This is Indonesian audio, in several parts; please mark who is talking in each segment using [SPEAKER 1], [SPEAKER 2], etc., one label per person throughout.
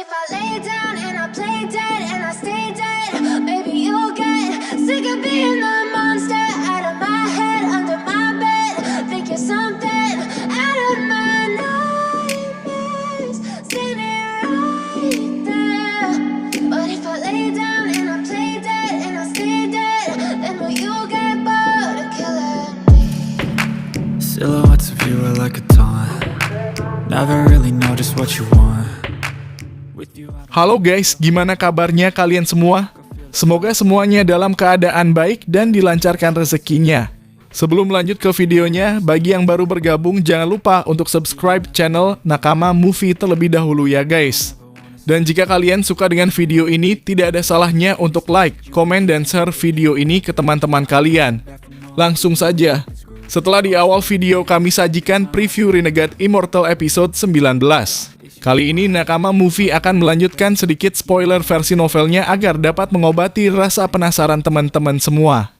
[SPEAKER 1] if I lay down and I play dead and I stay dead, maybe you'll get sick of being the monster out of my head, under my bed. Think you're something out of my nightmares, standing right there. But if I lay down and I play dead and I stay dead, then will you get bored of killing me?
[SPEAKER 2] Silhouettes of you are like a taunt. Never really know just what you want.
[SPEAKER 3] Halo guys, gimana kabarnya kalian semua? Semoga semuanya dalam keadaan baik dan dilancarkan rezekinya. Sebelum lanjut ke videonya, bagi yang baru bergabung jangan lupa untuk subscribe channel Nakama Movie terlebih dahulu ya guys. Dan jika kalian suka dengan video ini, tidak ada salahnya untuk like, komen, dan share video ini ke teman-teman kalian. Langsung saja. Setelah di awal video kami sajikan preview Renegade Immortal episode 19. Kali ini Nakama Movie akan melanjutkan sedikit spoiler versi novelnya agar dapat mengobati rasa penasaran teman-teman semua.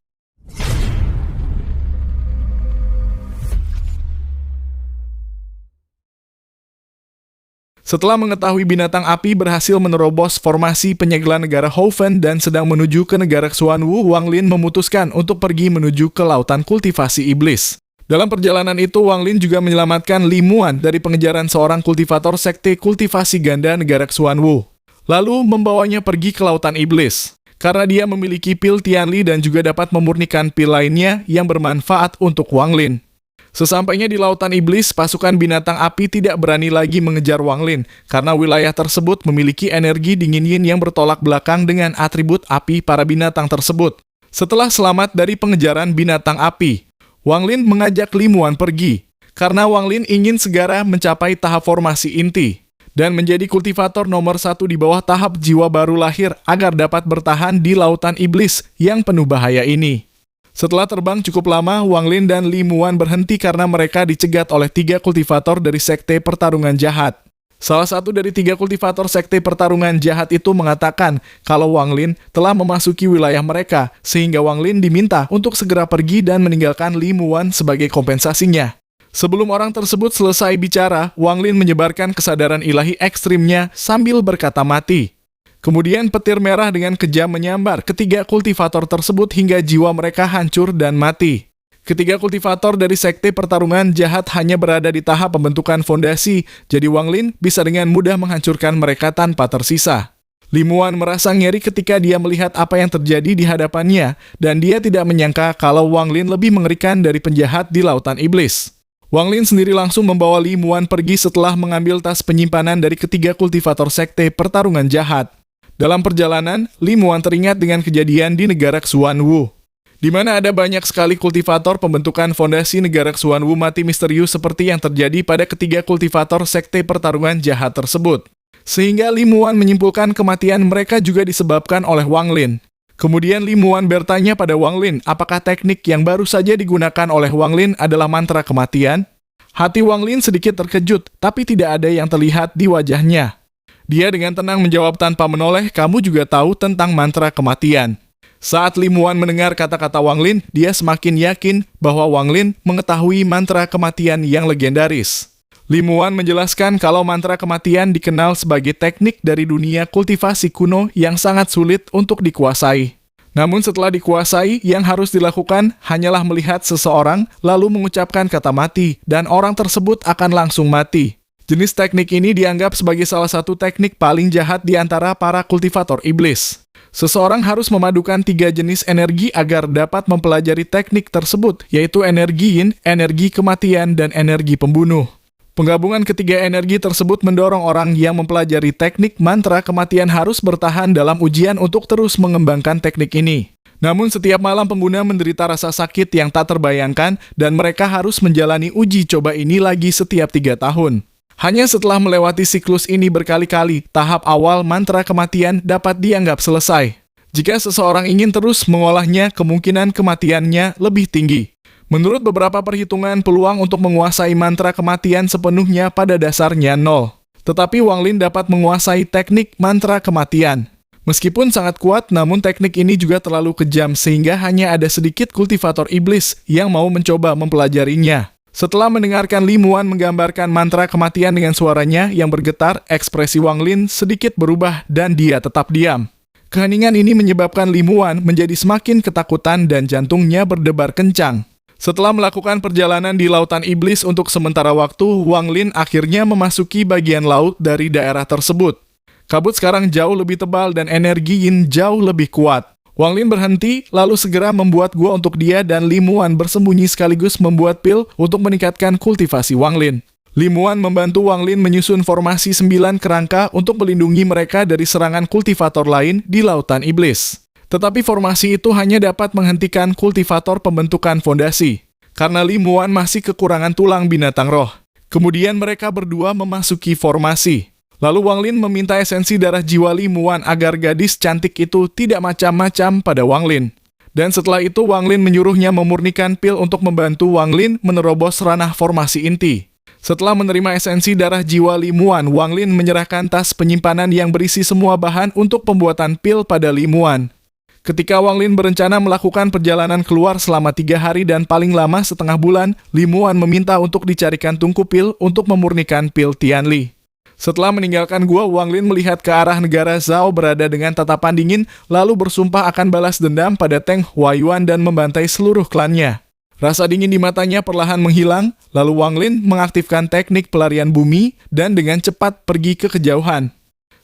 [SPEAKER 3] Setelah mengetahui binatang api berhasil menerobos formasi penyegelan negara Hoven dan sedang menuju ke negara Xuanwu, Wang Lin memutuskan untuk pergi menuju ke lautan kultivasi iblis. Dalam perjalanan itu, Wang Lin juga menyelamatkan Li Muan dari pengejaran seorang kultivator sekte kultivasi ganda negara Xuanwu, lalu membawanya pergi ke lautan iblis. Karena dia memiliki pil Tianli dan juga dapat memurnikan pil lainnya yang bermanfaat untuk Wang Lin. Sesampainya di lautan iblis, pasukan binatang api tidak berani lagi mengejar Wang Lin karena wilayah tersebut memiliki energi dingin yin yang bertolak belakang dengan atribut api para binatang tersebut. Setelah selamat dari pengejaran binatang api, Wang Lin mengajak Li Muan pergi karena Wang Lin ingin segera mencapai tahap formasi inti dan menjadi kultivator nomor 1 di bawah tahap jiwa baru lahir agar dapat bertahan di lautan iblis yang penuh bahaya ini. Setelah terbang cukup lama, Wang Lin dan Li Muan berhenti karena mereka dicegat oleh 3 kultivator dari sekte pertarungan jahat. Salah satu dari 3 kultivator sekte pertarungan jahat itu mengatakan kalau Wang Lin telah memasuki wilayah mereka, sehingga Wang Lin diminta untuk segera pergi dan meninggalkan Li Muan sebagai kompensasinya. Sebelum orang tersebut selesai bicara, Wang Lin menyebarkan kesadaran ilahi ekstrimnya sambil berkata mati. Kemudian petir merah dengan kejam menyambar ketiga kultivator tersebut hingga jiwa mereka hancur dan mati. Ketiga kultivator dari sekte pertarungan jahat hanya berada di tahap pembentukan fondasi, jadi Wang Lin bisa dengan mudah menghancurkan mereka tanpa tersisa. Li Muan merasa ngeri ketika dia melihat apa yang terjadi di hadapannya, dan dia tidak menyangka kalau Wang Lin lebih mengerikan dari penjahat di lautan iblis. Wang Lin sendiri langsung membawa Li Muan pergi setelah mengambil tas penyimpanan dari ketiga kultivator sekte pertarungan jahat. Dalam perjalanan, Li Muan teringat dengan kejadian di negara Xuanwu, di mana ada banyak sekali kultivator pembentukan fondasi negara Xuanwu mati misterius seperti yang terjadi pada ketiga kultivator sekte pertarungan jahat tersebut. Sehingga Li Muan menyimpulkan kematian mereka juga disebabkan oleh Wang Lin. Kemudian Li Muan bertanya pada Wang Lin apakah teknik yang baru saja digunakan oleh Wang Lin adalah mantra kematian. Hati Wang Lin sedikit terkejut, tapi tidak ada yang terlihat di wajahnya. Dia dengan tenang menjawab tanpa menoleh, kamu juga tahu tentang mantra kematian. Saat Li Muan mendengar kata-kata Wang Lin, dia semakin yakin bahwa Wang Lin mengetahui mantra kematian yang legendaris. Li Muan menjelaskan kalau mantra kematian dikenal sebagai teknik dari dunia kultivasi kuno yang sangat sulit untuk dikuasai. Namun setelah dikuasai, yang harus dilakukan hanyalah melihat seseorang lalu mengucapkan kata mati, dan orang tersebut akan langsung mati. Jenis teknik ini dianggap sebagai salah satu teknik paling jahat di antara para kultivator iblis. Seseorang harus memadukan 3 jenis energi agar dapat mempelajari teknik tersebut, yaitu energi yin, energi kematian, dan energi pembunuh. Penggabungan ketiga energi tersebut mendorong orang yang mempelajari teknik mantra kematian harus bertahan dalam ujian untuk terus mengembangkan teknik ini. Namun setiap malam pengguna menderita rasa sakit yang tak terbayangkan dan mereka harus menjalani uji coba ini lagi setiap 3 tahun. Hanya setelah melewati siklus ini berkali-kali, tahap awal mantra kematian dapat dianggap selesai. Jika seseorang ingin terus mengolahnya, kemungkinan kematiannya lebih tinggi. Menurut beberapa perhitungan, peluang untuk menguasai mantra kematian sepenuhnya pada dasarnya 0. Tetapi Wang Lin dapat menguasai teknik mantra kematian. Meskipun sangat kuat, namun teknik ini juga terlalu kejam sehingga hanya ada sedikit kultivator iblis yang mau mencoba mempelajarinya. Setelah mendengarkan Lim Wuan menggambarkan mantra kematian dengan suaranya yang bergetar, ekspresi Wang Lin sedikit berubah dan dia tetap diam. Keheningan ini menyebabkan Lim Wuan menjadi semakin ketakutan dan jantungnya berdebar kencang. Setelah melakukan perjalanan di Lautan Iblis untuk sementara waktu, Wang Lin akhirnya memasuki bagian laut dari daerah tersebut. Kabut sekarang jauh lebih tebal dan energi Yin jauh lebih kuat. Wang Lin berhenti, lalu segera membuat gua untuk dia dan Lim Wuan bersembunyi sekaligus membuat pil untuk meningkatkan kultivasi Wang Lin. Lim Wuan membantu Wang Lin menyusun formasi 9 kerangka untuk melindungi mereka dari serangan kultivator lain di Lautan Iblis. Tetapi formasi itu hanya dapat menghentikan kultivator pembentukan fondasi, karena Lim Wuan masih kekurangan tulang binatang roh. Kemudian mereka berdua memasuki formasi. Lalu Wang Lin meminta esensi darah jiwa Lim Wuan agar gadis cantik itu tidak macam-macam pada Wang Lin. Dan setelah itu Wang Lin menyuruhnya memurnikan pil untuk membantu Wang Lin menerobos ranah formasi inti. Setelah menerima esensi darah jiwa Lim Wuan, Wang Lin menyerahkan tas penyimpanan yang berisi semua bahan untuk pembuatan pil pada Lim Wuan. Ketika Wang Lin berencana melakukan perjalanan keluar selama 3 hari dan paling lama setengah bulan, Lim Wuan meminta untuk dicarikan tungku pil untuk memurnikan pil Tianli. Setelah meninggalkan gua, Wang Lin melihat ke arah negara Zhao berada dengan tatapan dingin, lalu bersumpah akan balas dendam pada Teng Huayuan dan membantai seluruh klannya. Rasa dingin di matanya perlahan menghilang, lalu Wang Lin mengaktifkan teknik pelarian bumi dan dengan cepat pergi ke kejauhan.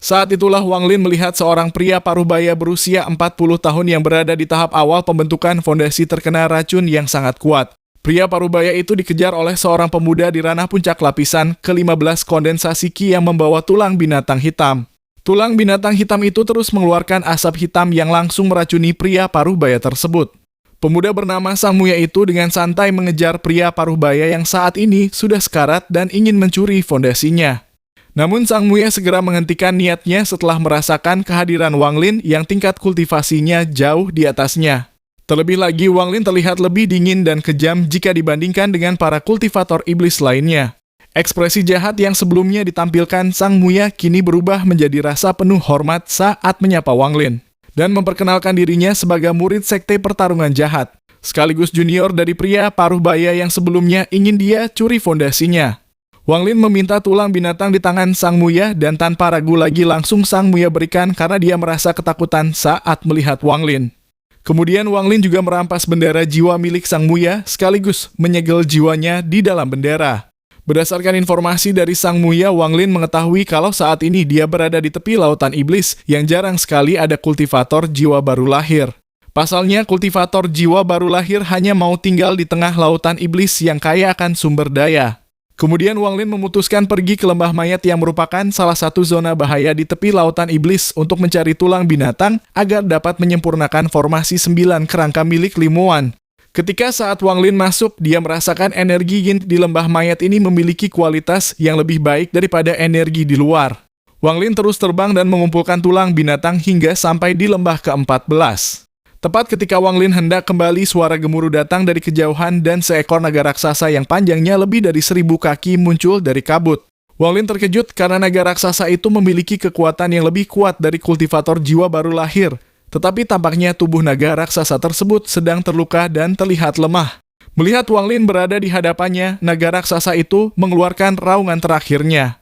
[SPEAKER 3] Saat itulah Wang Lin melihat seorang pria paruhbaya berusia 40 tahun yang berada di tahap awal pembentukan fondasi terkena racun yang sangat kuat. Pria paruhbaya itu dikejar oleh seorang pemuda di ranah puncak lapisan ke-15 kondensasi Qi yang membawa tulang binatang hitam. Tulang binatang hitam itu terus mengeluarkan asap hitam yang langsung meracuni pria paruhbaya tersebut. Pemuda bernama Sang Muya itu dengan santai mengejar pria paruhbaya yang saat ini sudah sekarat dan ingin mencuri fondasinya. Namun Sang Muya segera menghentikan niatnya setelah merasakan kehadiran Wang Lin yang tingkat kultivasinya jauh di atasnya. Terlebih lagi Wang Lin terlihat lebih dingin dan kejam jika dibandingkan dengan para kultivator iblis lainnya. Ekspresi jahat yang sebelumnya ditampilkan Sang Muya kini berubah menjadi rasa penuh hormat saat menyapa Wang Lin dan memperkenalkan dirinya sebagai murid sekte pertarungan jahat, sekaligus junior dari pria paruhbaya yang sebelumnya ingin dia curi fondasinya. Wang Lin meminta tulang binatang di tangan Sang Muya dan tanpa ragu lagi langsung Sang Muya berikan karena dia merasa ketakutan saat melihat Wang Lin. Kemudian Wang Lin juga merampas bendera jiwa milik Sang Muya sekaligus menyegel jiwanya di dalam bendera. Berdasarkan informasi dari Sang Muya, Wang Lin mengetahui kalau saat ini dia berada di tepi Lautan Iblis yang jarang sekali ada kultivator jiwa baru lahir. Pasalnya, kultivator jiwa baru lahir hanya mau tinggal di tengah Lautan Iblis yang kaya akan sumber daya. Kemudian Wang Lin memutuskan pergi ke lembah mayat yang merupakan salah satu zona bahaya di tepi Lautan Iblis untuk mencari tulang binatang agar dapat menyempurnakan formasi 9 kerangka milik Lim Wuan. Ketika saat Wang Lin masuk, dia merasakan energi Yin di lembah mayat ini memiliki kualitas yang lebih baik daripada energi di luar. Wang Lin terus terbang dan mengumpulkan tulang binatang hingga sampai di lembah ke-14. Tepat ketika Wang Lin hendak kembali, suara gemuruh datang dari kejauhan dan seekor naga raksasa yang panjangnya lebih dari 1000 kaki muncul dari kabut. Wang Lin terkejut karena naga raksasa itu memiliki kekuatan yang lebih kuat dari kultivator jiwa baru lahir. Tetapi tampaknya tubuh naga raksasa tersebut sedang terluka dan terlihat lemah. Melihat Wang Lin berada di hadapannya, naga raksasa itu mengeluarkan raungan terakhirnya.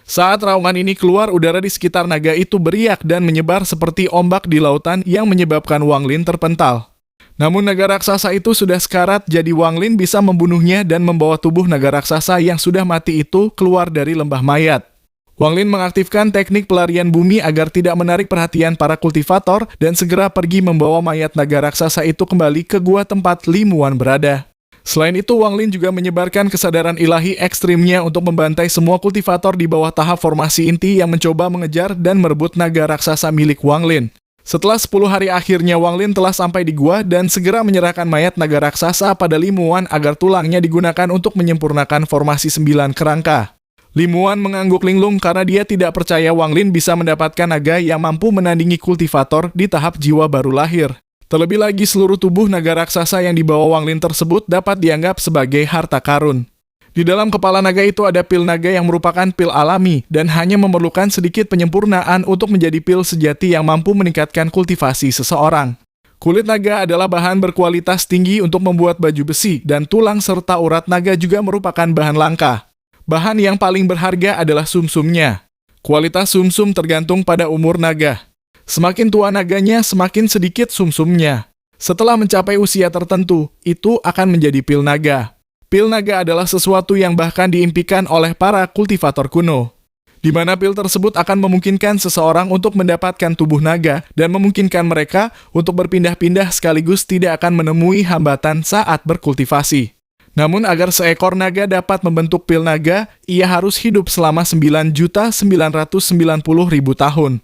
[SPEAKER 3] Saat raungan ini keluar, udara di sekitar naga itu beriak dan menyebar seperti ombak di lautan yang menyebabkan Wang Lin terpental. Namun naga raksasa itu sudah sekarat, jadi Wang Lin bisa membunuhnya dan membawa tubuh naga raksasa yang sudah mati itu keluar dari lembah mayat. Wang Lin mengaktifkan teknik pelarian bumi agar tidak menarik perhatian para kultivator dan segera pergi membawa mayat naga raksasa itu kembali ke gua tempat Lim Wuan berada. Selain itu, Wang Lin juga menyebarkan kesadaran ilahi ekstrimnya untuk membantai semua kultivator di bawah tahap formasi inti yang mencoba mengejar dan merebut naga raksasa milik Wang Lin. Setelah 10 hari akhirnya Wang Lin telah sampai di gua dan segera menyerahkan mayat naga raksasa pada Lim Wuan agar tulangnya digunakan untuk menyempurnakan formasi 9 kerangka. Lim Wuan mengangguk linglung karena dia tidak percaya Wang Lin bisa mendapatkan naga yang mampu menandingi kultivator di tahap jiwa baru lahir. Terlebih lagi seluruh tubuh naga raksasa yang dibawa Wang Lin tersebut dapat dianggap sebagai harta karun. Di dalam kepala naga itu ada pil naga yang merupakan pil alami dan hanya memerlukan sedikit penyempurnaan untuk menjadi pil sejati yang mampu meningkatkan kultivasi seseorang. Kulit naga adalah bahan berkualitas tinggi untuk membuat baju besi, dan tulang serta urat naga juga merupakan bahan langka. Bahan yang paling berharga adalah sumsumnya. Kualitas sumsum tergantung pada umur naga. Semakin tua naganya, semakin sedikit sumsumnya. Setelah mencapai usia tertentu, itu akan menjadi pil naga. Pil naga adalah sesuatu yang bahkan diimpikan oleh para kultivator kuno, di mana pil tersebut akan memungkinkan seseorang untuk mendapatkan tubuh naga dan memungkinkan mereka untuk berpindah-pindah sekaligus tidak akan menemui hambatan saat berkultivasi. Namun agar seekor naga dapat membentuk pil naga, ia harus hidup selama 9.990.000 tahun.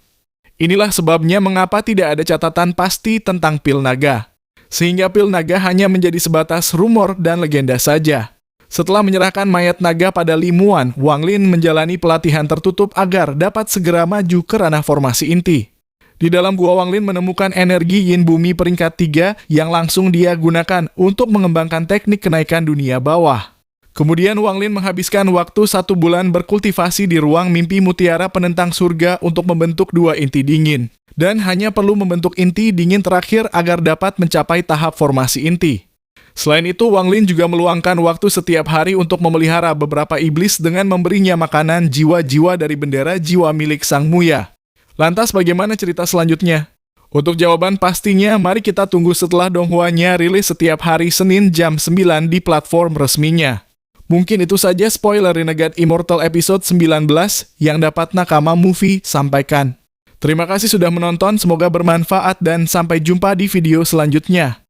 [SPEAKER 3] Inilah sebabnya mengapa tidak ada catatan pasti tentang pil naga. Sehingga pil naga hanya menjadi sebatas rumor dan legenda saja. Setelah menyerahkan mayat naga pada Limuan, Wang Lin menjalani pelatihan tertutup agar dapat segera maju ke ranah formasi inti. Di dalam gua, Wang Lin menemukan energi yin bumi peringkat 3 yang langsung dia gunakan untuk mengembangkan teknik kenaikan dunia bawah. Kemudian Wang Lin menghabiskan waktu 1 bulan berkultivasi di ruang mimpi mutiara penentang surga untuk membentuk 2 inti dingin. Dan hanya perlu membentuk inti dingin terakhir agar dapat mencapai tahap formasi inti. Selain itu, Wang Lin juga meluangkan waktu setiap hari untuk memelihara beberapa iblis dengan memberinya makanan jiwa-jiwa dari bendera jiwa milik Sang Muya. Lantas bagaimana cerita selanjutnya? Untuk jawaban pastinya, mari kita tunggu setelah Donghua-nya rilis setiap hari Senin jam 9 di platform resminya. Mungkin itu saja spoiler Renegade Immortal episode 19 yang dapat Nakama Movie sampaikan. Terima kasih sudah menonton, semoga bermanfaat dan sampai jumpa di video selanjutnya.